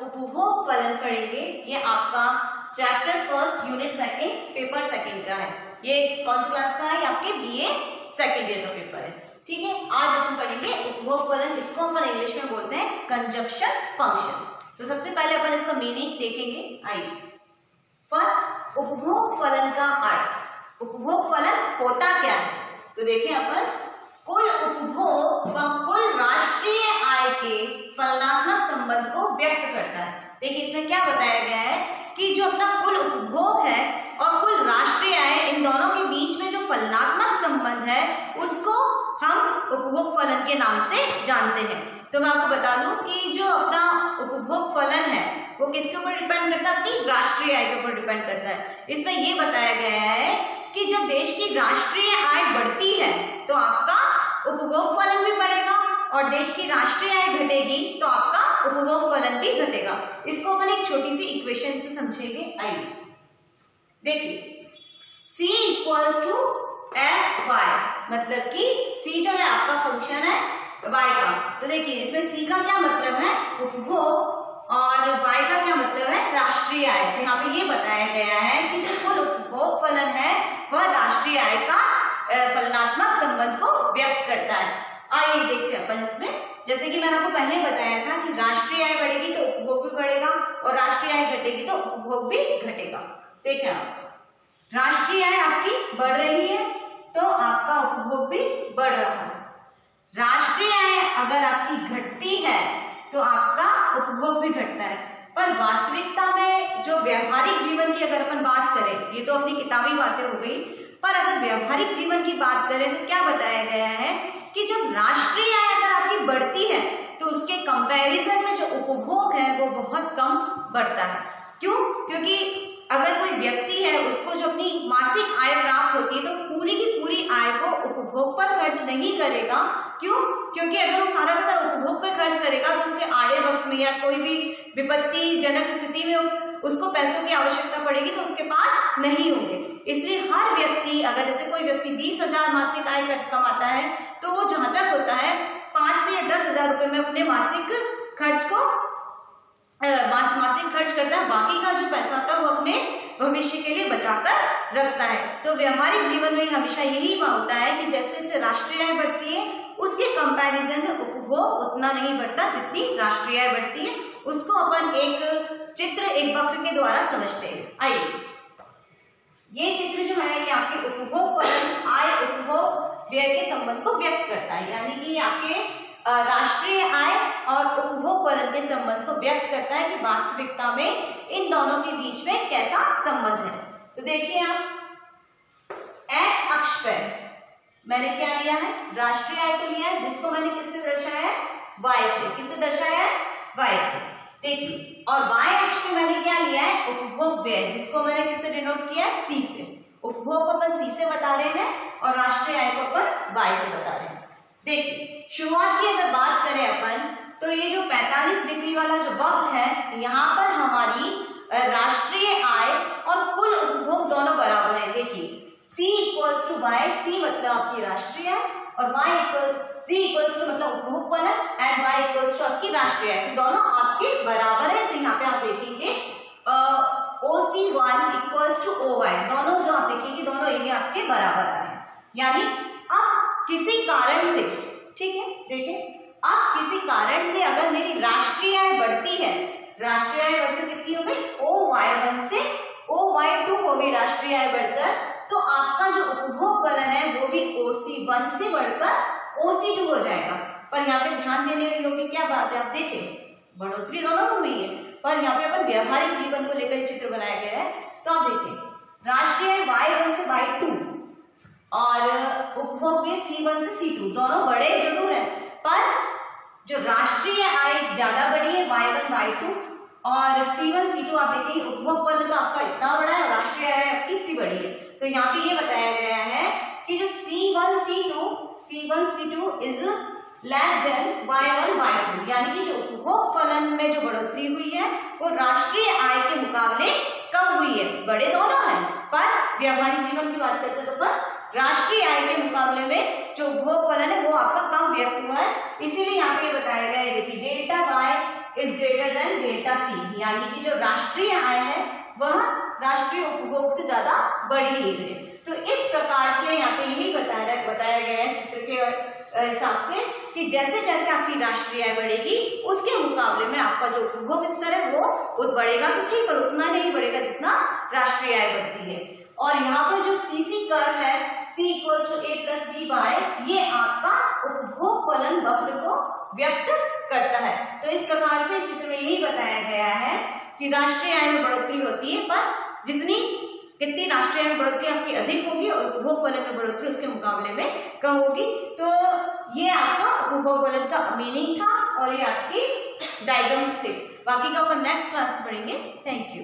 उपभोग फलन पढ़ेंगे। ये आपका chapter first unit second paper second का है। ये कौन सी क्लास का है? ये आपके बीए सेकंड ईयर का पेपर है। ठीक है, आज हम पढ़ेंगे उपभोग फलन। इसको हम इंग्लिश में बोलते हैं कंजप्शन फंक्शन। तो सबसे पहले अपन इसका मीनिंग देखेंगे। आइए, फर्स्ट उपभोग फलन का अर्थ। उपभोग फलन होता क्या है? तो देखें अपन, कुल उपभोग व कुल राष्ट्रीय आय के फलनात्मक संबंध को व्यक्त करता है। देखिए इसमें क्या बताया गया है कि जो अपना कुल उपभोग है और कुल राष्ट्रीय आय, इन दोनों के बीच में जो फलनात्मक संबंध है उसको हम उपभोग फलन के नाम से जानते हैं। तो मैं आपको बता दूं कि जो अपना उपभोग फलन है वो किसके ऊपर डिपेंड करता है? अपनी राष्ट्रीय आय के ऊपर डिपेंड करता है। इसमें ये बताया गया है कि जब देश की राष्ट्रीय आय बढ़ती है तो आपका उपभोग फलन भी बढ़ेगा, और देश की राष्ट्रीय आय घटेगी तो आपका उपभोग फलन भी घटेगा। इसको अपन एक छोटी सी इक्वेशन से समझेंगे। आइए देखिए, C equals to F y, मतलब कि C जो है आपका फंक्शन है y का। तो देखिए इसमें C का क्या मतलब है? उपभोग, और y का क्या मतलब है? राष्ट्रीय आय। तो यहाँ पे ये बताया गया है कि जो कुल उपभोग फलन है वह राष्ट्रीय आय का फलनात्मक संबंध को व्यक्त करता है। आइए देखते हैं अपन इसमें। जैसे कि मैंने आपको पहले बताया था कि राष्ट्रीय आय बढ़ेगी तो उपभोग भी बढ़ेगा, और राष्ट्रीय आय घटेगी तो उपभोग भी घटेगा। देखिए आप, राष्ट्रीय आय आपकी बढ़ रही है तो आपका उपभोग भी बढ़ रहा है। राष्ट्रीय आय अगर आपकी घटती है तो आपका उपभोग भी घटता है। पर वास्तविकता में जो व्यावहारिक जीवन की अगर अपन बात करें, ये तो अपनी किताबी बातें हो गई, पर अगर व्यावहारिक जीवन की बात करें तो क्या बताया गया है कि जब राष्ट्रीय आय अगर आपकी बढ़ती है तो उसके कंपैरिजन में जो उपभोग है वो बहुत कम बढ़ता है। क्यों? क्योंकि अगर कोई व्यक्ति है उसको जो अपनी मासिक आय प्राप्त होती है तो पूरी की पूरी आय को उपभोग पर खर्च नहीं करेगा। क्यों? क्योंकि अगर वो सारा का सारा उपभोग पर खर्च करेगा तो उसके आड़े वक्त में या कोई भी विपत्ति जनक स्थिति में उसको पैसों की आवश्यकता पड़ेगी तो उसके पास नहीं होंगे। इसलिए हर व्यक्ति, अगर जैसे कोई व्यक्ति 20,000 मासिक आय कमाता है तो वो जहां तक होता है 5 से 10,000 रुपए में अपने मासिक खर्च करता है। बाकी का जो पैसा आता है वो अपने भविष्य के लिए बचाकर रखता है। तो व्यवहारिक जीवन में हमेशा यही होता है कि जैसे जैसे राष्ट्रीय आय बढ़ती है उसके कंपैरिजन में उपभोग उतना नहीं बढ़ता जितनी राष्ट्रीय आय बढ़ती है। उसको अपन एक चित्र, एक वक्र के द्वारा समझते हैं। आइए, ये चित्र जो है ये आपके उपभोग फलन, आय, उपभोग, व्यय के संबंध को व्यक्त करता है। यानी कि आपके राष्ट्रीय आय और उपभोग फलन के संबंध को व्यक्त करता है कि वास्तविकता में इन दोनों के बीच में कैसा संबंध है। तो देखिए आप, एक्स अक्ष पर मैंने क्या लिया है? राष्ट्रीय आय को लिया है, जिसको मैंने किससे दर्शाया है? वाई से। किससे दर्शाया है? वाई से। देखिए, और वाई अक्ष पे मैंने क्या लिया है? उपभोग व्यय, जिसको मैंने किससे डिनोट किया है? सी से। उपभोग को अपन सी से बता रहे हैं और राष्ट्रीय आय को अपन वाई से बता रहे हैं। देखिए, शुरुआत की अगर बात करें अपन तो ये जो 45 डिग्री वाला जो वक्र है, यहाँ पर हमारी राष्ट्रीय आय और कुल उपभोग दोनों बराबर है। देखिए, C equals to y, C मतलब आपकी राष्ट्रीय आय, और C इक्वल्स टू मतलब उपभोग फलन, एंड Y इक्वल्स टू आपकी राष्ट्रीय आय। तो दोनों आपके बराबर है। तो यहाँ पे आप देखेंगे OC1 इक्वल्स टू OY, दोनों जो आप देखेंगे दोनों एरिया आपके बराबर आ रहे हैं। यानी अब किसी कारण से, ठीक है, देखिए अब किसी कारण से अगर मेरी राष्ट्रीय आय बढ़ती है, राष्ट्रीय आय बढ़कर कितनी हो गई? OY1 से OY2 हो गई राष्ट्रीय आय बढ़कर, तो आपका जो उपभोग फलन है वो भी OC1 से बढ़कर OC2 हो जाएगा। पर यहाँ पे ध्यान देने योग्य क्या बात है? आप देखें, बढ़ोतरी दोनों में हुई है, पर यहाँ पे अपन व्यवहारिक जीवन को लेकर चित्र बनाया गया है। तो आप देखें, राष्ट्रीय आय Y1 से Y2 और उपभोग में C1 से C2, दोनों बड़े जरूर है, पर जो राष्ट्रीय आय ज्यादा बड़ी है Y1 Y2, और C1 C2 आप देखेंगे उपभोग फलन तो आपका इतना बड़ा है और राष्ट्रीय आय आपकी इतनी बड़ी है। तो यहाँ पे ये बताया गया है कि जो C1 C2 is less than Y1 Y2, यानी कि जो उपभोग फलन में जो बढ़ोतरी हुई है वो राष्ट्रीय आय के मुकाबले कम हुई है। बड़े दोनों हैं, पर व्यवहारिक जीवन की बात करते हैं तो पर राष्ट्रीय आय के मुकाबले में जो उपभोग फलन है वो आपका कम व्यक्त हुआ है। इसीलिए यहाँ पे बताया गया है, देखिए delta y is greater than delta C, यानी कि जो राष्ट्रीय आय है वह राष्ट्रीय उपभोग से ज्यादा बड़ी है। तो इस प्रकार से यहाँ पे यही बताया गया है चित्र के हिसाब से कि जैसे जैसे आपकी राष्ट्रीय आय बढ़ेगी उसके मुकाबले में आपका जो उपभोग स्तर है वो बढ़ेगा तो सही, पर उतना नहीं बढ़ेगा जितना राष्ट्रीय आय बढ़ती है। और यहाँ पर जो सीसी कर्व है C = A+B/, ये आपका उपभोग फलन वक्र को व्यक्त करता है। तो इस प्रकार से इस चित्र में यही बताया गया है कि राष्ट्रीय आय में बढ़ोतरी होती है, पर कितनी राष्ट्रीय आय में बढ़ोतरी आपकी अधिक होगी और उपभोग फलन में बढ़ोतरी उसके मुकाबले में कम होगी। तो ये आपका उपभोग फलन का मीनिंग था और ये आपकी डायग्राम थे। बाकी का अपन नेक्स्ट क्लास में पढ़ेंगे। Thank you.